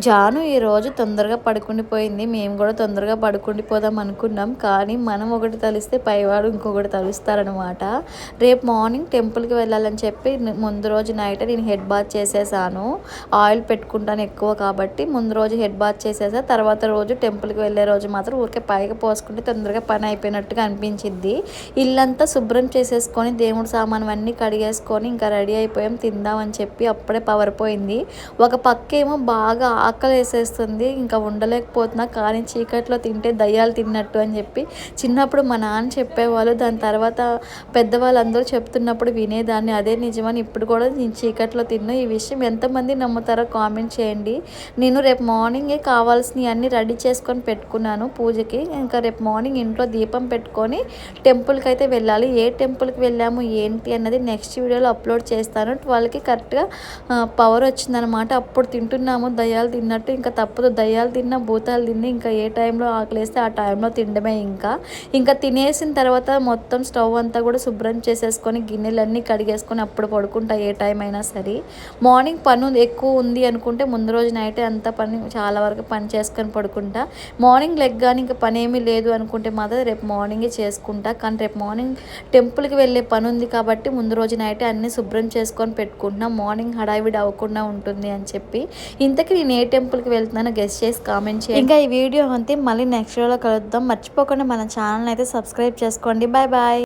జాను ఈరోజు తొందరగా పడుకుండిపోయింది. మేము కూడా తొందరగా పడుకుండిపోదాం అనుకున్నాం. కానీ మనం ఒకటి తలిస్తే పైవాడు ఇంకొకటి తలుస్తారనమాట. రేపు మార్నింగ్ టెంపుల్కి వెళ్ళాలని చెప్పి ముందు రోజు నైట్ నేను హెడ్ బాత్ చేసేసాను. ఆయిల్ పెట్టుకుంటాను ఎక్కువ కాబట్టి ముందు రోజు హెడ్ బాత్ చేసేసా. తర్వాత రోజు టెంపుల్కి వెళ్ళే రోజు మాత్రం ఊరికే పైగా పోసుకుంటే తొందరగా పని అయిపోయినట్టుగా అనిపించింది. ఇల్లంతా శుభ్రం చేసేసుకొని దేవుడు సామాను అన్నీ కడిగేసుకొని ఇంకా రెడీ అయిపోయాం తిందామని చెప్పి. అప్పుడే పవర్ పోయింది. ఒక పక్కేమో బాగా ఆకలి వేసేస్తుంది, ఇంకా ఉండలేకపోతున్నా. కానీ చీకట్లో తింటే దయ్యాలు తిన్నట్టు అని చెప్పి చిన్నప్పుడు మా నాన్న చెప్పేవాళ్ళు. దాని తర్వాత పెద్దవాళ్ళందరూ చెప్తున్నప్పుడు వినేదాన్ని. అదే నిజమని ఇప్పుడు కూడా నేను చీకట్లో తిన్నా. ఈ విషయం ఎంతమంది నమ్ముతారో కామెంట్ చేయండి. నేను రేపు మార్నింగే కావాల్సినవి అన్నీ రెడీ చేసుకొని పెట్టుకున్నాను పూజకి. ఇంకా రేపు మార్నింగ్ ఇంట్లో దీపం పెట్టుకొని టెంపుల్కి అయితే వెళ్ళాలి. ఏ టెంపుల్కి వెళ్ళాము ఏంటి అన్నది నెక్స్ట్ వీడియోలో అప్లోడ్ చేస్తాను. 12కి కరెక్ట్గా పవర్ వచ్చిందనమాట. అప్పుడు తింటున్నాము దయ్యాలు తిన్నట్టు. ఇంకా తప్పదు, దయ్యాలు తిన్నా భూతాలు తిన్నా ఇంకా ఏ టైంలో ఆకలిస్తే ఆ టైంలో తినడమే. ఇంకా తినేసిన తర్వాత మొత్తం స్టవ్ అంతా కూడా శుభ్రం చేసేసుకొని గిన్నెలన్నీ కడిగేసుకొని అప్పుడు పడుకుంటా ఏ టైం అయినా సరే. మార్నింగ్ పని ఎక్కువ ఉంది అనుకుంటే ముందు రోజు నైటే అంత పని చాలా వరకు పని చేసుకొని పడుకుంటా. మార్నింగ్ లెగ్గాని ఇంకా పని ఏమీ లేదు అనుకుంటే మాత్రం రేపు మార్నింగే చేసుకుంటా. కానీ రేపు మార్నింగ్ టెంపుల్కి వెళ్ళే పని ఉంది కాబట్టి ముందు రోజు నైటే అన్నీ శుభ్రం చేసుకొని పెట్టుకుంటున్నా. మార్నింగ్ హడావిడి అవ్వకుండా ఉంటుంది అని చెప్పి. ఇంతకీ నేను ఏ టెంపుల్కి వెళ్తున్నానో గెస్ట్ చేసి కామెంట్ చేయండి. ఇంకా ఈ వీడియో అంతే, మళ్ళీ నెక్స్ట్ వీడియోలో కలుద్దాం. మర్చిపోకుండా మన ఛానల్ అయితే సబ్స్క్రైబ్ చేసుకోండి. Bye bye.